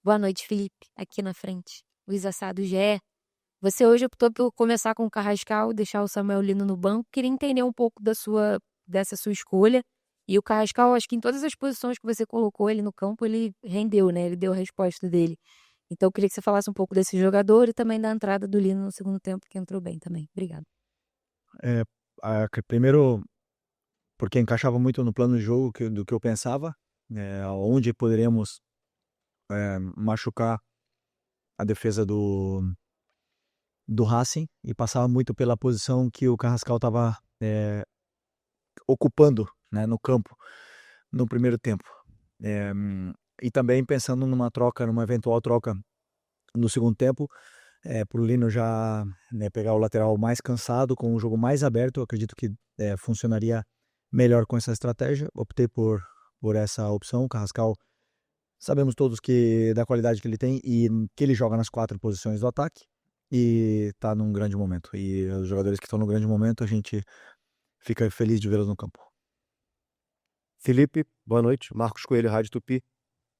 Boa noite, Felipe. Aqui na frente. Luiz Assado GE. Você hoje optou por começar com o Carrascal, deixar o Samuel Lino no banco. Queria entender um pouco dessa sua escolha. E o Carrascal, acho que em todas as posições que você colocou ele no campo, ele rendeu, né? Ele deu a resposta dele. Então, eu queria que você falasse um pouco desse jogador e também da entrada do Lino no segundo tempo, que entrou bem também. Obrigada. É, primeiro, porque encaixava muito no plano de jogo do que eu pensava, onde poderíamos machucar a defesa do Racing e passava muito pela posição que o Carrascal estava ocupando, né, no campo no primeiro tempo. E também pensando numa eventual troca no segundo tempo, para o Lino já, né, pegar o lateral mais cansado, com o jogo mais aberto. Eu acredito que funcionaria melhor com essa estratégia. Optei por essa opção. O Carrascal, sabemos todos que da qualidade que ele tem e que ele joga nas 4 posições do ataque e está num grande momento. E os jogadores que estão no grande momento, a gente fica feliz de vê-los no campo. Felipe, boa noite. Marcos Coelho, Rádio Tupi.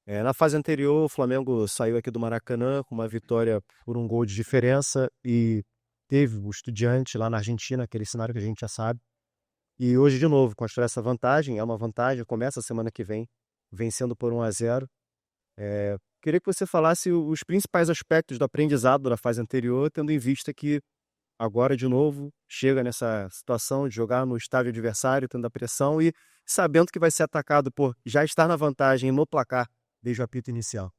Na fase anterior, o Flamengo saiu aqui do Maracanã com uma vitória por 1 gol de diferença e teve o Estudiantes lá na Argentina, aquele cenário que a gente já sabe. E hoje, de novo, construir essa vantagem, é uma vantagem, começa a semana que vem, vencendo por 1-0. Queria que você falasse os principais aspectos do aprendizado da fase anterior, tendo em vista que agora, de novo, chega nessa situação de jogar no estádio adversário, tendo a pressão e sabendo que vai ser atacado por já estar na vantagem no placar desde o apito inicial.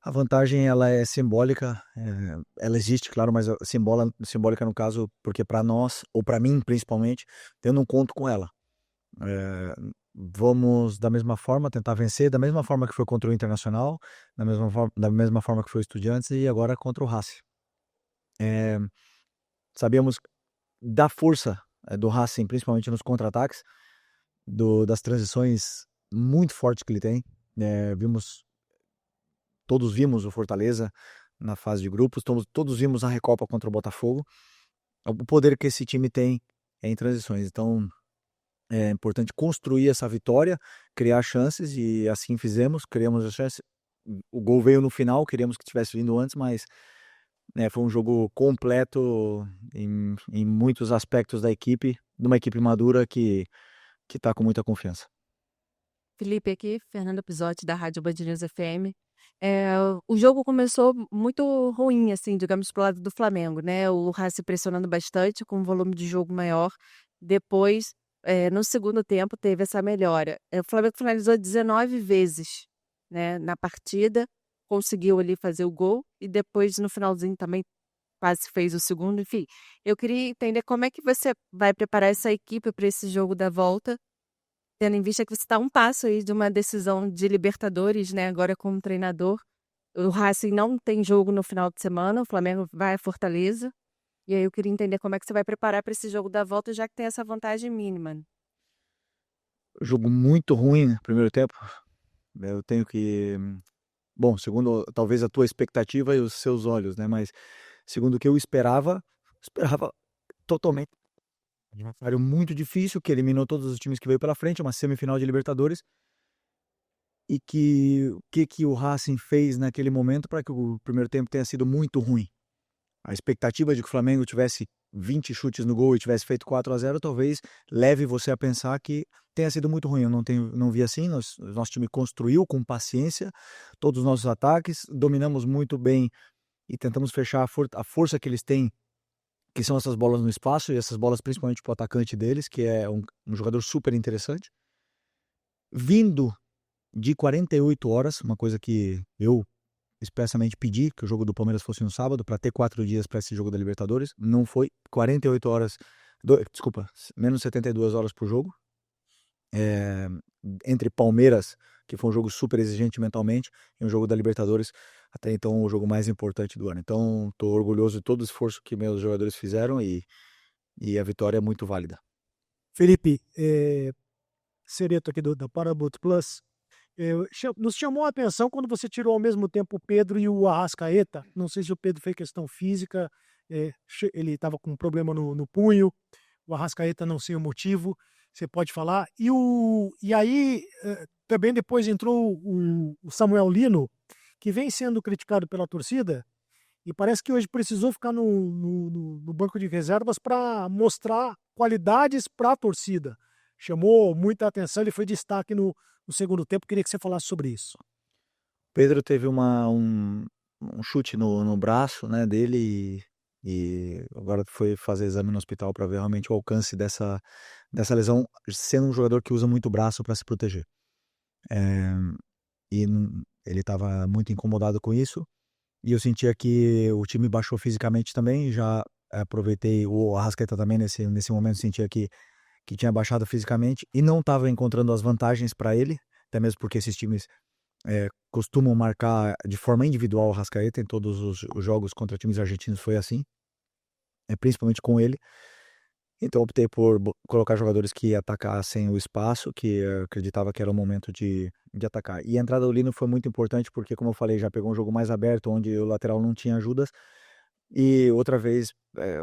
A vantagem, ela é simbólica, ela existe, claro, mas simbólica no caso, porque para nós, ou para mim principalmente, eu não conto com ela. Vamos, da mesma forma, tentar vencer, da mesma forma que foi contra o Internacional, da mesma forma que foi o Estudiantes e agora contra o Racing. Sabíamos da força do Racing, principalmente nos contra-ataques, das transições muito fortes que ele tem. Todos vimos o Fortaleza na fase de grupos, todos vimos a Recopa contra o Botafogo. O poder que esse time tem em transições. Então, é importante construir essa vitória, criar chances, e assim fizemos, criamos a chance. O gol veio no final, queríamos que tivesse vindo antes, mas foi um jogo completo em muitos aspectos da equipe, de uma equipe madura que está com muita confiança. Felipe aqui, Fernanda Pisotti, da Rádio Band News FM. O jogo começou muito ruim, assim, digamos, pro lado do Flamengo, né? O Racing pressionando bastante, com um volume de jogo maior. Depois, no segundo tempo, teve essa melhora. O Flamengo finalizou 19 vezes, né, na partida, conseguiu ali fazer o gol e depois, no finalzinho, também quase fez o segundo. Enfim, eu queria entender como é que você vai preparar essa equipe para esse jogo da volta, tendo em vista que você está a um passo aí de uma decisão de Libertadores, né, agora como treinador. O Racing não tem jogo no final de semana, o Flamengo vai a Fortaleza. E aí eu queria entender como é que você vai preparar para esse jogo da volta, já que tem essa vantagem mínima. Jogo muito ruim no primeiro tempo. Eu tenho que... Bom, segundo talvez a tua expectativa e os seus olhos, né? Mas segundo o que eu esperava totalmente um adversário muito difícil, que eliminou todos os times que veio pela frente, uma semifinal de Libertadores. E que o Racing fez naquele momento para que o primeiro tempo tenha sido muito ruim. A expectativa de que o Flamengo tivesse 20 chutes no gol e tivesse feito 4-0 talvez leve você a pensar que tenha sido muito ruim. Eu não vi assim. Nosso time construiu com paciência todos os nossos ataques, dominamos muito bem e tentamos fechar a força que eles têm, que são essas bolas no espaço, e essas bolas principalmente para o atacante deles, que é um jogador super interessante. Vindo de 48 horas, uma coisa que eu expressamente pedi, que o jogo do Palmeiras fosse no sábado, para ter 4 dias para esse jogo da Libertadores. Não foi. 48 horas, menos 72 horas por jogo. Entre Palmeiras, que foi um jogo super exigente mentalmente, e um jogo da Libertadores, até então o jogo mais importante do ano. Então, estou orgulhoso de todo o esforço que meus jogadores fizeram e a vitória é muito válida. Felipe, Sereto aqui da Paramount Plus, nos chamou a atenção quando você tirou ao mesmo tempo o Pedro e o Arrascaeta. Não sei se o Pedro fez questão física, ele estava com um problema no punho, o Arrascaeta não sei o motivo, você pode falar. E aí, também depois entrou o Samuel Lino, que vem sendo criticado pela torcida e parece que hoje precisou ficar no banco de reservas para mostrar qualidades para a torcida. Chamou muita atenção, ele foi destaque no segundo tempo. Queria que você falasse sobre isso. Pedro teve um chute no braço, né, dele e agora foi fazer exame no hospital para ver realmente o alcance dessa lesão, sendo um jogador que usa muito o braço para se proteger. Ele estava muito incomodado com isso e eu sentia que o time baixou fisicamente também. Já aproveitei o Arrascaeta também nesse momento, sentia que tinha baixado fisicamente e não estava encontrando as vantagens para ele, até mesmo porque esses times costumam marcar de forma individual o Arrascaeta. Em todos os jogos contra times argentinos foi assim, principalmente com ele. Então optei por colocar jogadores que atacassem o espaço, que eu acreditava que era o momento de atacar. E a entrada do Lino foi muito importante porque, como eu falei, já pegou um jogo mais aberto, onde o lateral não tinha ajudas. E outra vez,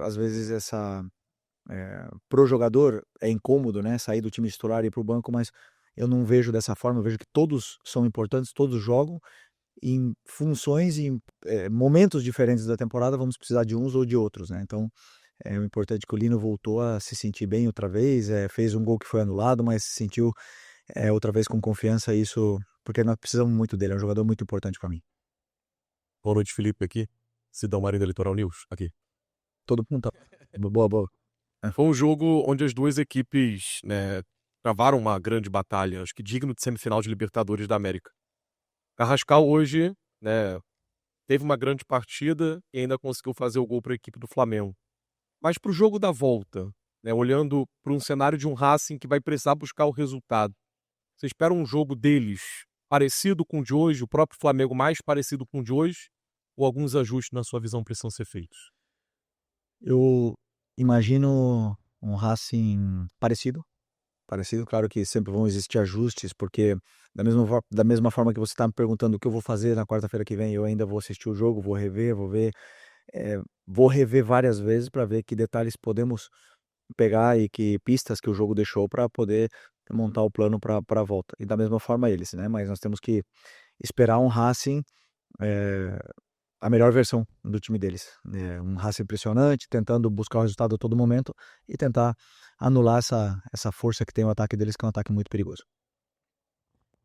às vezes pro jogador é incômodo, né, sair do time titular e ir pro banco, mas eu não vejo dessa forma. Eu vejo que todos são importantes, todos jogam em funções e em momentos diferentes da temporada. Vamos precisar de uns ou de outros, né? Então o importante é que o Lino voltou a se sentir bem outra vez, fez um gol que foi anulado, mas se sentiu outra vez com confiança. Isso porque nós precisamos muito dele, é um jogador muito importante para mim. Boa noite, Felipe, aqui. Sidão Marinho da Litoral News, aqui. Todo mundo tá... Boa. Foi um jogo onde as duas equipes, né, travaram uma grande batalha, acho que digno de semifinal de Libertadores da América. Carrascal hoje, né, teve uma grande partida e ainda conseguiu fazer o gol para a equipe do Flamengo. Mas para o jogo da volta, né, olhando para um cenário de um Racing que vai precisar buscar o resultado, você espera um jogo deles parecido com o de hoje, o próprio Flamengo mais parecido com o de hoje, ou alguns ajustes na sua visão precisam ser feitos? Eu imagino um Racing parecido. Claro que sempre vão existir ajustes, porque da mesma forma que você está me perguntando o que eu vou fazer na quarta-feira que vem, eu ainda vou assistir o jogo, vou rever, vou rever várias vezes para ver que detalhes podemos pegar e que pistas que o jogo deixou para poder montar o plano para a volta. E da mesma forma eles, né? Mas nós temos que esperar um Racing, a melhor versão do time deles. Um Racing impressionante, tentando buscar o resultado a todo momento e tentar anular essa força que tem o ataque deles, que é um ataque muito perigoso.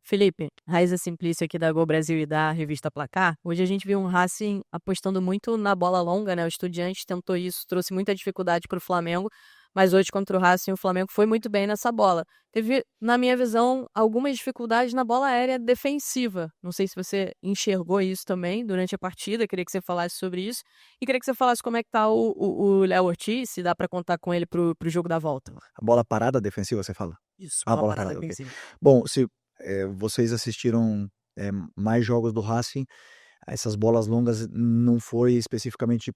Felipe, Raíza Simplício aqui da Gol Brasil e da revista Placar. Hoje a gente viu um Racing apostando muito na bola longa, né? O Estudiantes tentou isso, trouxe muita dificuldade para o Flamengo, mas hoje contra o Racing o Flamengo foi muito bem nessa bola. Teve, na minha visão, algumas dificuldades na bola aérea defensiva. Não sei se você enxergou isso também durante a partida, queria que você falasse sobre isso. E queria que você falasse como é que tá o Léo Ortiz, se dá para contar com ele pro jogo da volta. A bola parada defensiva, você fala? Isso, A bola parada defensiva. Okay. Bom, se vocês assistiram mais jogos do Racing, essas bolas longas não foi especificamente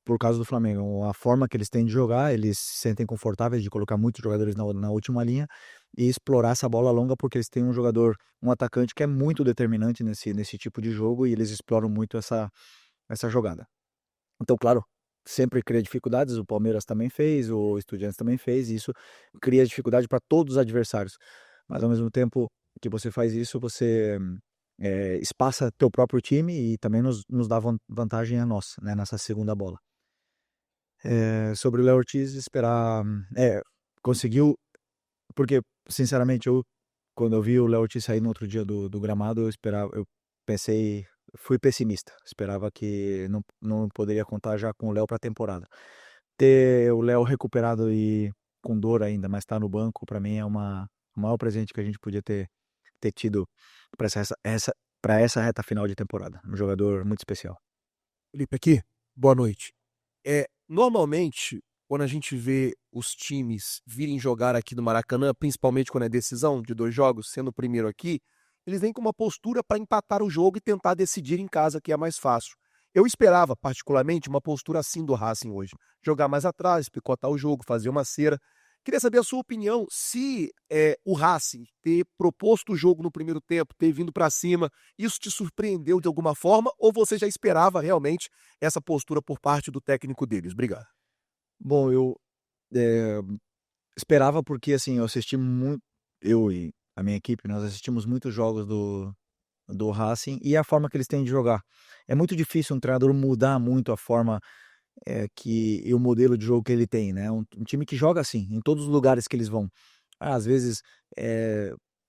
por causa do Flamengo. A forma que eles têm de jogar, eles se sentem confortáveis de colocar muitos jogadores na última linha e explorar essa bola longa, porque eles têm um atacante que é muito determinante nesse tipo de jogo, e eles exploram muito essa jogada. Então, claro, sempre cria dificuldades. O Palmeiras também fez, o Estudiantes também fez, e isso cria dificuldade para todos os adversários. Mas ao mesmo tempo que você faz isso, você espaça teu próprio time e também nos dá vantagem a nós, né, nessa segunda bola. Sobre o Léo Ortiz, esperar... conseguiu... Porque, sinceramente, quando eu vi o Léo Ortiz sair no outro dia do gramado, fui pessimista. Esperava que não poderia contar já com o Léo para a temporada. Ter o Léo recuperado e com dor ainda, mas estar no banco, para mim é o maior presente que a gente podia ter tido para essa reta final de temporada. Um jogador muito especial. Felipe aqui, boa noite. Normalmente, quando a gente vê os times virem jogar aqui no Maracanã, principalmente quando é decisão de 2 jogos, sendo o primeiro aqui, eles vêm com uma postura para empatar o jogo e tentar decidir em casa, que é mais fácil. Eu esperava, particularmente, uma postura assim do Racing hoje. Jogar mais atrás, picotar o jogo, fazer uma cera. Queria saber a sua opinião, se o Racing ter proposto o jogo no primeiro tempo, ter vindo para cima, isso te surpreendeu de alguma forma, ou você já esperava realmente essa postura por parte do técnico deles? Obrigado. Bom, eu esperava, porque assim, eu assisti muito, eu e a minha equipe, nós assistimos muitos jogos do do Racing e a forma que eles têm de jogar. É muito difícil um treinador mudar muito a forma e o modelo de jogo que ele tem, né? Um time que joga assim, em todos os lugares que eles vão. Às vezes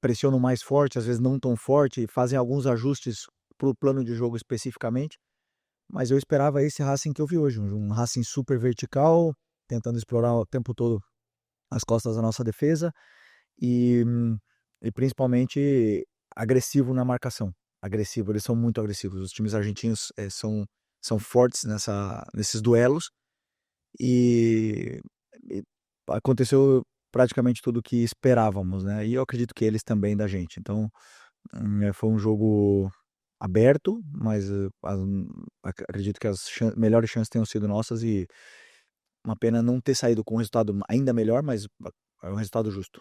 pressionam mais forte, às vezes não tão forte, fazem alguns ajustes para o plano de jogo especificamente, mas eu esperava esse Racing que eu vi hoje, um Racing super vertical, tentando explorar o tempo todo as costas da nossa defesa e principalmente agressivo na marcação. Agressivo, eles são muito agressivos. Os times argentinos são fortes nesses duelos e aconteceu praticamente tudo o que esperávamos, né? E eu acredito que eles também da gente. Então, foi um jogo aberto, mas acredito que as melhores chances tenham sido nossas e uma pena não ter saído com um resultado ainda melhor, mas é um resultado justo.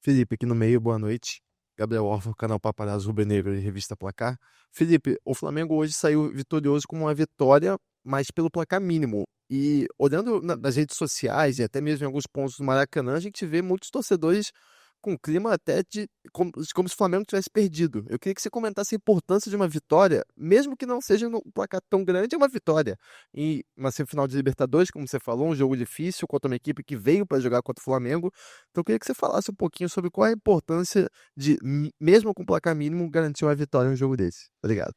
Felipe, aqui no meio, boa noite. Gabriel Orfa, canal Paparazzo Rubro-Negro e Revista Placar. Felipe, o Flamengo hoje saiu vitorioso com uma vitória, mas pelo placar mínimo. E olhando nas redes sociais e até mesmo em alguns pontos do Maracanã, a gente vê muitos torcedores com clima até como se o Flamengo tivesse perdido. Eu queria que você comentasse a importância de uma vitória, mesmo que não seja num placar tão grande, é uma vitória. E uma semifinal de Libertadores, como você falou, um jogo difícil contra uma equipe que veio para jogar contra o Flamengo. Então eu queria que você falasse um pouquinho sobre qual é a importância de, mesmo com placar mínimo, garantir uma vitória em um jogo desse. Obrigado.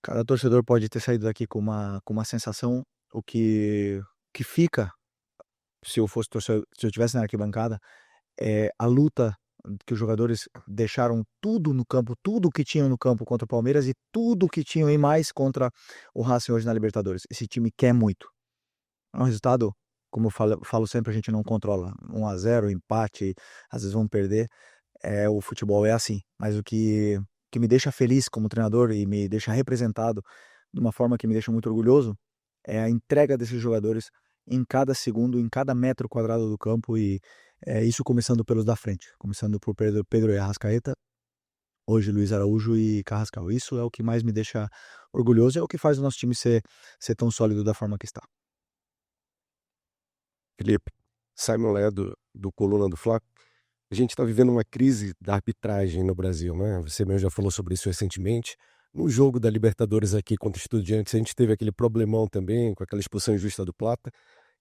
Cada torcedor pode ter saído daqui com uma sensação, o que fica, se eu fosse torcedor, se eu estivesse na arquibancada, a luta que os jogadores deixaram tudo no campo, tudo que tinham no campo contra o Palmeiras e tudo que tinham e mais contra o Racing hoje na Libertadores. Esse time quer muito. É um resultado, como eu falo sempre, a gente não controla. 1-0, empate, às vezes vamos perder. O futebol é assim. Mas o que me deixa feliz como treinador e me deixa representado de uma forma que me deixa muito orgulhoso é a entrega desses jogadores em cada segundo, em cada metro quadrado do campo e isso começando pelos da frente, começando por Pedro e Arrascaeta, hoje Luiz Araújo e Carrascal. Isso é o que mais me deixa orgulhoso, é o que faz o nosso time ser tão sólido da forma que está. Felipe, Simon Lé do Coluna do Fla. A gente está vivendo uma crise da arbitragem no Brasil, né? Você mesmo já falou sobre isso recentemente. No jogo da Libertadores aqui contra o Estudiantes, a gente teve aquele problemão também com aquela expulsão injusta do Plata.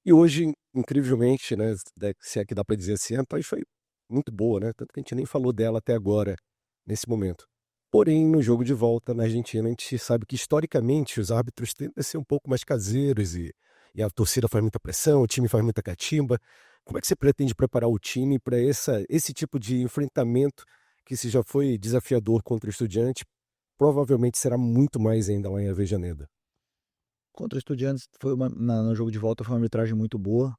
E hoje, incrivelmente, né, se é que dá para dizer assim, a Paris foi muito boa, né? Tanto que a gente nem falou dela até agora, nesse momento. Porém, no jogo de volta na Argentina, a gente sabe que historicamente os árbitros tendem a ser um pouco mais caseiros e a torcida faz muita pressão, o time faz muita catimba. Como é que você pretende preparar o time para esse tipo de enfrentamento que, se já foi desafiador contra o Estudiante, provavelmente será muito mais ainda lá em Avejaneda? Contra o Estudiantes, no jogo de volta foi uma arbitragem muito boa.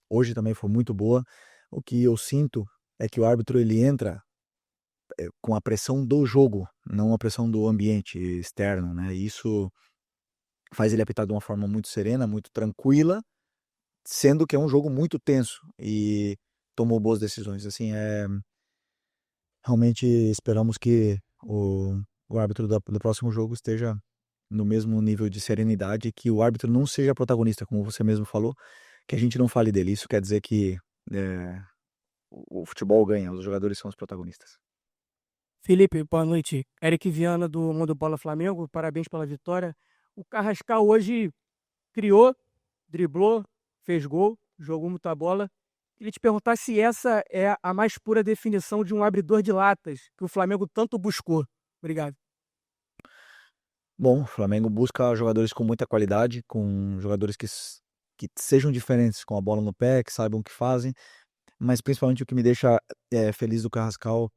Hoje também foi muito boa. O que eu sinto é que o árbitro ele entra com a pressão do jogo, não a pressão do ambiente externo, né? E isso faz ele apitar de uma forma muito serena, muito tranquila, sendo que é um jogo muito tenso e tomou boas decisões. Assim, realmente esperamos que o árbitro do próximo jogo esteja no mesmo nível de serenidade, que o árbitro não seja protagonista, como você mesmo falou, que a gente não fale dele. Isso quer dizer que o futebol ganha, os jogadores são os protagonistas. Felipe, boa noite. Eric Viana do Mundo Bola Flamengo, parabéns pela vitória. O Carrascal hoje criou, driblou, fez gol, jogou muita bola. Queria te perguntar se essa é a mais pura definição de um abridor de latas que o Flamengo tanto buscou. Obrigado. Bom, o Flamengo busca jogadores com muita qualidade, com jogadores que sejam diferentes, com a bola no pé, que saibam o que fazem, mas principalmente o que me deixa feliz do Carrascal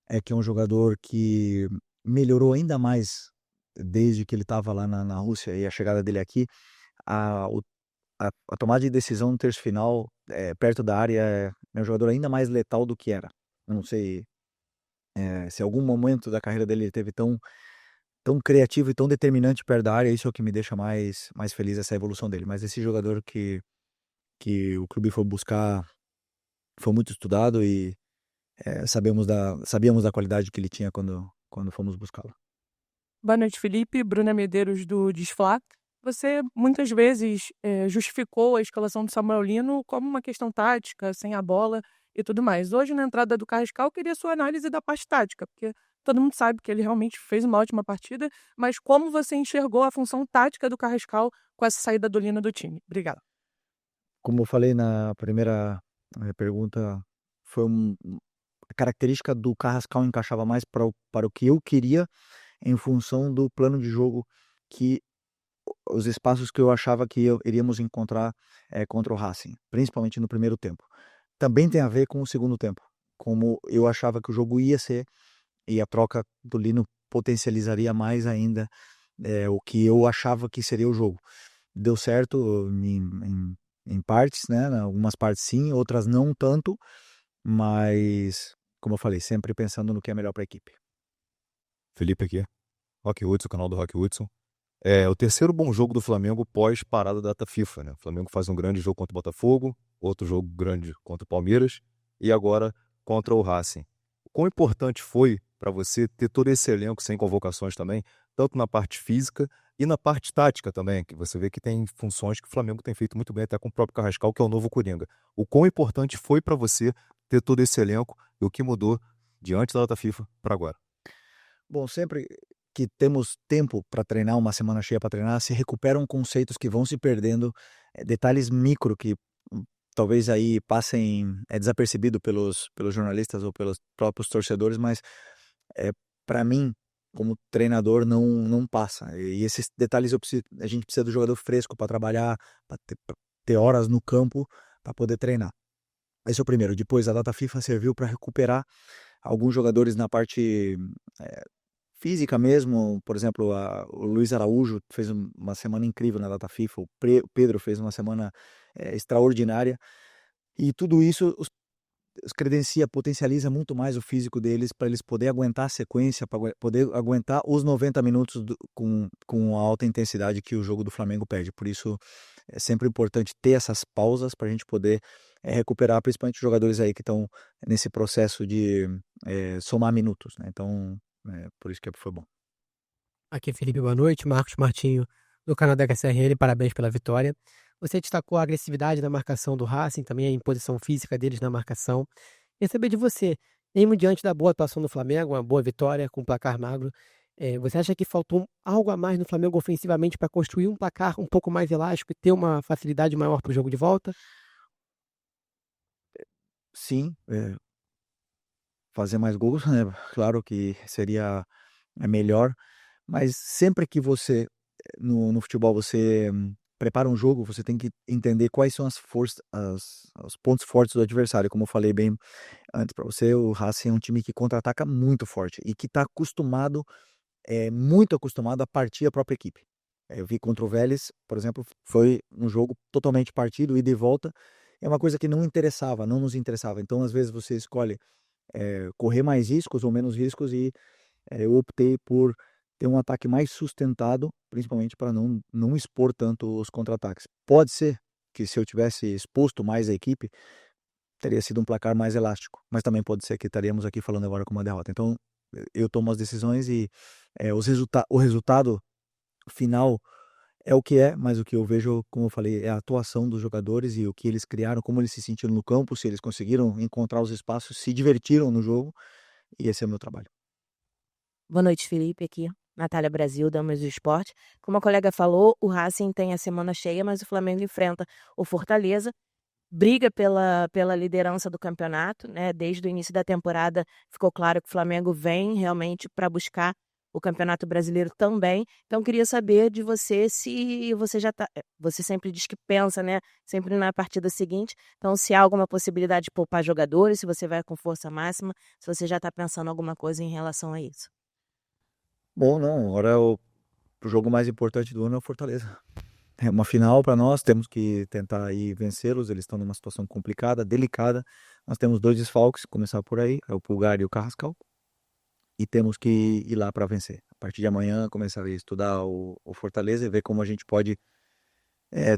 é que é um jogador que melhorou ainda mais desde que ele estava lá na Rússia e a chegada dele aqui. A tomada de decisão no terço final, perto da área, é um jogador ainda mais letal do que era. Eu não sei se em algum momento da carreira dele ele teve tão criativo e tão determinante perto da área. Isso é o que me deixa mais feliz, essa evolução dele. Mas esse jogador que o clube foi buscar foi muito estudado e sabíamos da qualidade que ele tinha quando fomos buscá-lo. Boa noite, Felipe. Bruna Medeiros do Desfla. Você muitas vezes justificou a escalação do Samuel Lino como uma questão tática, sem a bola. e tudo mais. Hoje, na entrada do Carrascal, eu queria sua análise da parte tática, porque todo mundo sabe que ele realmente fez uma ótima partida, mas como você enxergou a função tática do Carrascal com essa saída do Lino do time? Obrigada. Como eu falei na primeira pergunta, foi a característica do Carrascal encaixava mais para o que eu queria em função do plano de jogo, que os espaços que eu achava que iríamos encontrar contra o Racing, principalmente no primeiro tempo. Também tem a ver com o segundo tempo, como eu achava que o jogo ia ser, e a troca do Lino potencializaria mais ainda o que eu achava que seria o jogo. Deu certo em partes, né? Algumas partes sim, outras não tanto, mas, como eu falei, sempre pensando no que é melhor para a equipe. Felipe aqui, Rock Hudson, canal do Rock Hudson. É o terceiro bom jogo do Flamengo pós parada da data FIFA, né? O Flamengo faz um grande jogo contra o Botafogo, outro jogo grande contra o Palmeiras e agora contra o Racing. O quão importante foi para você ter todo esse elenco sem convocações também, tanto na parte física e na parte tática também, que você vê que tem funções que o Flamengo tem feito muito bem, até com o próprio Carrascal, que é o novo Coringa. O quão importante foi para você ter todo esse elenco e o que mudou de antes da data FIFA para agora? Bom, sempre que temos tempo para treinar, uma semana cheia para treinar, se recuperam conceitos que vão se perdendo, detalhes micro que talvez aí passem desapercebido pelos jornalistas ou pelos próprios torcedores, mas para mim, como treinador, não passa. E esses detalhes a gente precisa do jogador fresco para trabalhar, para ter horas no campo para poder treinar. Esse é o primeiro. Depois, a data FIFA serviu para recuperar alguns jogadores na parte física mesmo. Por exemplo, o Luiz Araújo fez uma semana incrível na data FIFA, o Pedro fez uma semana extraordinária, e tudo isso os credencia, potencializa muito mais o físico deles para eles poderem aguentar a sequência, para poder aguentar os 90 minutos com a alta intensidade que o jogo do Flamengo pede. Por isso é sempre importante ter essas pausas para a gente poder recuperar, principalmente os jogadores aí que estão nesse processo de somar minutos, né? Então, por isso que foi bom. Aqui é Felipe, boa noite. Marcos Martinho, do canal da HCRL, parabéns pela vitória. Você destacou a agressividade da marcação do Racing, também a imposição física deles na marcação. Queria saber de você, mesmo diante da boa atuação do Flamengo, uma boa vitória com um placar magro, você acha que faltou algo a mais no Flamengo ofensivamente para construir um placar um pouco mais elástico e ter uma facilidade maior para o jogo de volta? Sim, fazer mais gols, né? Claro que seria melhor, mas sempre que você, no futebol, você prepara um jogo, você tem que entender quais são os pontos fortes do adversário. Como eu falei bem antes para você, o Racing é um time que contra-ataca muito forte e que está muito acostumado a partir a própria equipe. Eu vi contra o Vélez, por exemplo, foi um jogo totalmente partido, ida e volta. É uma coisa que não nos interessava. Então, às vezes, você escolhe correr mais riscos ou menos riscos, e eu optei por ter um ataque mais sustentado, principalmente para não expor tanto os contra-ataques. Pode ser que, se eu tivesse exposto mais a equipe, teria sido um placar mais elástico, mas também pode ser que estaríamos aqui falando agora com uma derrota. Então, eu tomo as decisões e o resultado final é o que é, mas o que eu vejo, como eu falei, é a atuação dos jogadores e o que eles criaram, como eles se sentiram no campo, se eles conseguiram encontrar os espaços, se divertiram no jogo, e esse é o meu trabalho. Boa noite, Felipe, aqui. Natália Brasil, Damas do Esporte. Como a colega falou, o Racing tem a semana cheia, mas o Flamengo enfrenta o Fortaleza, briga pela liderança do campeonato, né? Desde o início da temporada ficou claro que o Flamengo vem realmente para buscar o Campeonato Brasileiro também. Então, queria saber de você se você já tá. Você sempre diz que pensa, né? Sempre na partida seguinte. Então, se há alguma possibilidade de poupar jogadores, se você vai com força máxima, se você já está pensando alguma coisa em relação a isso. Bom, não, agora o jogo mais importante do ano é o Fortaleza. É uma final para nós, temos que tentar aí vencê-los, eles estão numa situação complicada, delicada. Nós temos 2 desfalques, começar por aí, é o Pulgar e o Carrascal, e temos que ir lá para vencer. A partir de amanhã, começar a estudar o Fortaleza e ver como a gente pode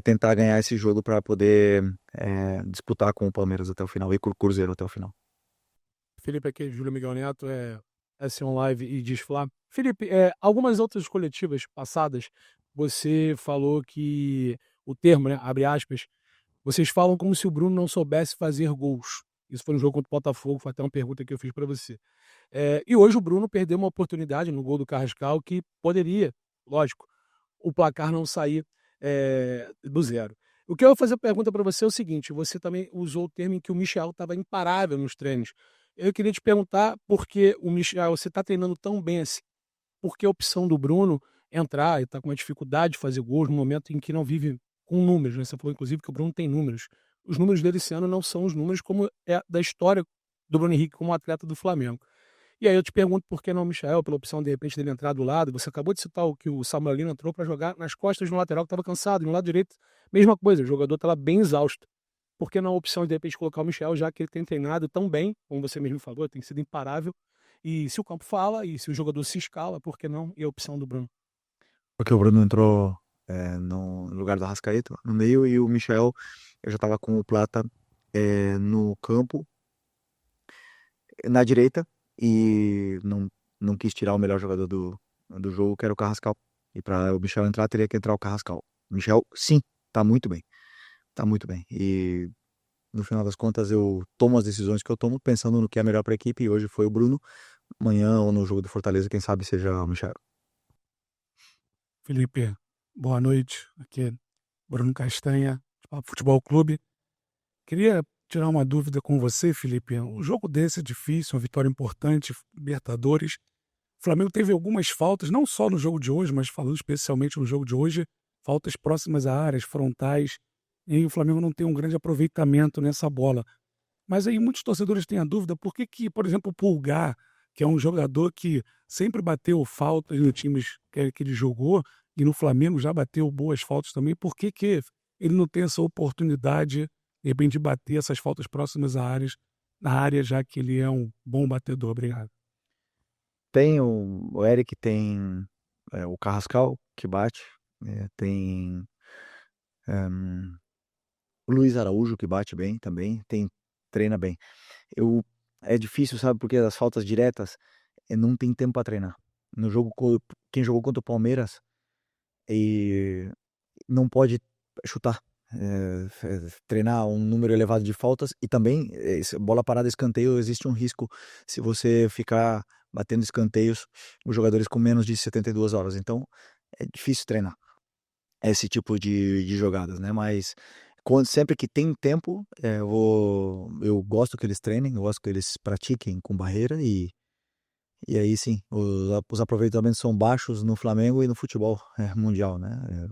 tentar ganhar esse jogo para poder disputar com o Palmeiras até o final e com o Cruzeiro até o final. Felipe, aqui é Júlio Miguel Neto, S1 Live e Disflá. Felipe, algumas outras coletivas passadas, você falou que o termo, né, abre aspas, vocês falam como se o Bruno não soubesse fazer gols. Isso foi no jogo contra o Botafogo, foi até uma pergunta que eu fiz para você. E hoje o Bruno perdeu uma oportunidade no gol do Carrascal que poderia, lógico, o placar não sair do zero. O que eu vou fazer a pergunta para você é o seguinte: você também usou o termo em que o Michel estava imparável nos treinos. Eu queria te perguntar por que o Michel, você está treinando tão bem assim, por que a opção do Bruno entrar e está com uma dificuldade de fazer gols no momento em que não vive com números, né? Você falou, inclusive, que o Bruno tem números. Os números dele esse ano não são os números como é da história do Bruno Henrique como atleta do Flamengo. E aí eu te pergunto por que não o Michel, pela opção, de repente, dele entrar do lado. Você acabou de citar o que o Samuel Lino entrou para jogar nas costas no lateral, que estava cansado. E no lado direito, mesma coisa, o jogador estava bem exausto. Por que não a opção de repente colocar o Michel, já que ele tem treinado tão bem, como você mesmo falou, tem sido imparável. E se o campo fala, e se o jogador se escala, por que não? E a opção do Bruno? Porque o Bruno entrou no lugar do Arrascaeta, no meio, e o Michel, eu já estava com o Plata no campo, na direita, e não quis tirar o melhor jogador do jogo, que era o Carrascal. E para o Michel entrar, teria que entrar o Carrascal. O Michel, sim, tá muito bem. Tá muito bem. E no final das contas, eu tomo as decisões que eu tomo pensando no que é melhor para a equipe. E hoje foi o Bruno. Amanhã ou no jogo do Fortaleza, quem sabe seja o Michel. Felipe, boa noite. Aqui é Bruno Castanha, Futebol Clube. Queria tirar uma dúvida com você, Felipe. Um jogo desse é difícil, uma vitória importante, Libertadores. O Flamengo teve algumas faltas, não só no jogo de hoje, mas falando especialmente no jogo de hoje, faltas próximas a áreas, frontais, e o Flamengo não tem um grande aproveitamento nessa bola. Mas aí muitos torcedores têm a dúvida por que, por exemplo, o Pulgar, que é um jogador que sempre bateu faltas nos times que ele jogou, e no Flamengo já bateu boas faltas também, por que ele não tem essa oportunidade, de repente, de bater essas faltas próximas a áreas, na área, já que ele é um bom batedor? Obrigado. Tem o Eric, tem o Carrascal, que bate. Tem o Luiz Araújo, que bate bem também. Treina bem. É difícil, sabe, porque as faltas diretas não tem tempo para treinar. No jogo, quem jogou contra o Palmeiras e não pode chutar, treinar um número elevado de faltas, e também bola parada, escanteio, existe um risco se você ficar batendo escanteios os jogadores com menos de 72 horas. Então é difícil treinar esse tipo de jogadas, né? Mas sempre que tem tempo, eu gosto que eles treinem, eu gosto que eles pratiquem com barreira, e aí sim, os aproveitamentos são baixos no Flamengo e no futebol mundial, né?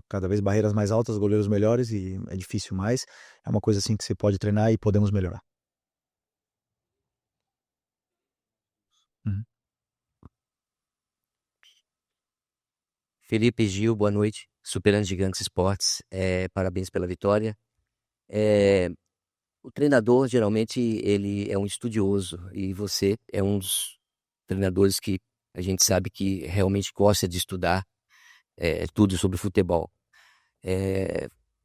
Cada vez barreiras mais altas, goleiros melhores, e é difícil, mas é uma coisa assim que você pode treinar e podemos melhorar. Uhum. Felipe Gil, boa noite. Superando Gigantes Esportes, parabéns pela vitória. O treinador, geralmente, ele é um estudioso, e você é um dos treinadores que a gente sabe que realmente gosta de estudar tudo sobre futebol.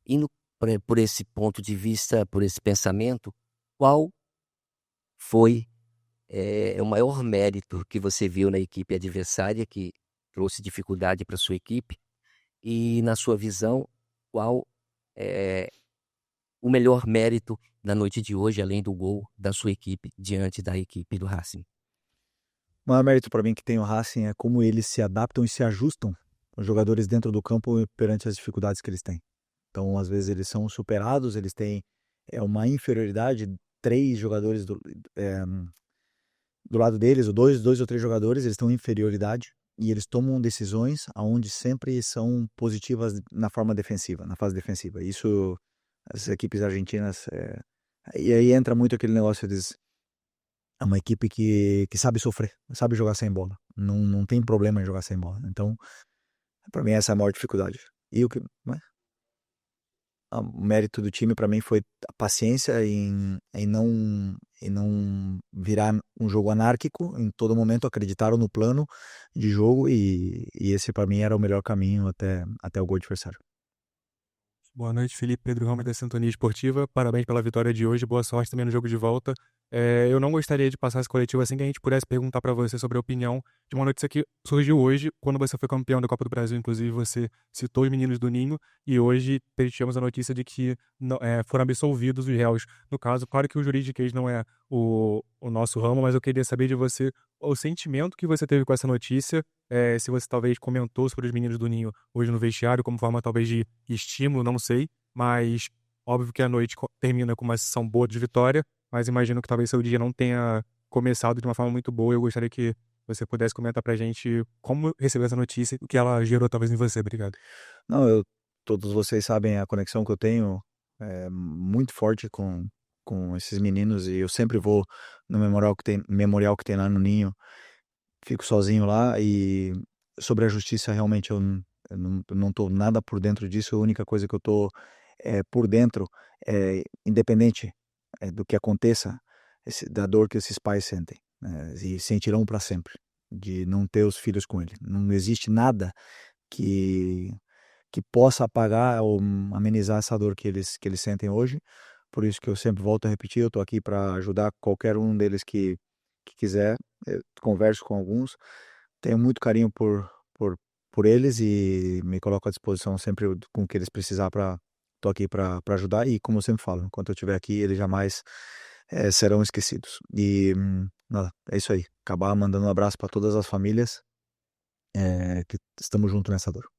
Indo por esse ponto de vista, por esse pensamento, qual foi o maior mérito que você viu na equipe adversária que trouxe dificuldade para sua equipe? E, na sua visão, qual o melhor mérito da noite de hoje, além do gol da sua equipe diante da equipe do Racing? O maior mérito para mim que tem o Racing é como eles se adaptam e se ajustam, os jogadores dentro do campo, perante as dificuldades que eles têm. Então, às vezes, eles são superados, eles têm uma inferioridade, 3 jogadores do lado deles, ou dois ou 3 jogadores, eles estão em inferioridade, e eles tomam decisões onde sempre são positivas na forma defensiva, na fase defensiva. Isso, as equipes argentinas, e aí entra muito aquele negócio é uma equipe que sabe sofrer, sabe jogar sem bola, não tem problema em jogar sem bola. Então, para mim, essa é a maior dificuldade. E o mérito do time para mim foi a paciência em não virar um jogo anárquico. Em todo momento acreditaram no plano de jogo, e esse para mim era o melhor caminho até o gol adversário. Boa noite, Felipe. Pedro Ramos, da Sintonia Esportiva. Parabéns pela vitória de hoje, boa sorte também no jogo de volta. Eu não gostaria de passar esse coletivo assim que a gente pudesse perguntar para você sobre a opinião de uma notícia que surgiu hoje, quando você foi campeão da Copa do Brasil. Inclusive, você citou os meninos do Ninho, e hoje tivemos a notícia de que foram absolvidos os réus. No caso, claro que o juridiquês não é o nosso ramo, mas eu queria saber de você o sentimento que você teve com essa notícia, se você talvez comentou sobre os meninos do Ninho hoje no vestiário, como forma talvez de estímulo, não sei, mas óbvio que a noite termina com uma sessão boa de vitória, mas imagino que talvez seu dia não tenha começado de uma forma muito boa. Eu gostaria que você pudesse comentar pra gente como recebeu essa notícia e o que ela gerou talvez em você. Obrigado. Não, todos vocês sabem a conexão que eu tenho muito forte com esses meninos, e eu sempre vou no memorial que tem lá no Ninho, fico sozinho lá. E sobre a justiça, realmente eu não tô nada por dentro disso. A única coisa que eu tô por dentro, independente do que aconteça, da dor que esses pais sentem, né, e sentirão para sempre, de não ter os filhos com ele. Não existe nada que possa apagar ou amenizar essa dor que eles sentem hoje. Por isso que eu sempre volto a repetir, eu tô aqui para ajudar qualquer um deles que quiser. Eu converso com alguns, tenho muito carinho por eles e me coloco à disposição sempre com o que eles precisar. Tô aqui para ajudar, e como eu sempre falo, enquanto eu estiver aqui, eles jamais serão esquecidos. E nada, é isso aí. Acabar mandando um abraço para todas as famílias, que estamos juntos nessa dor.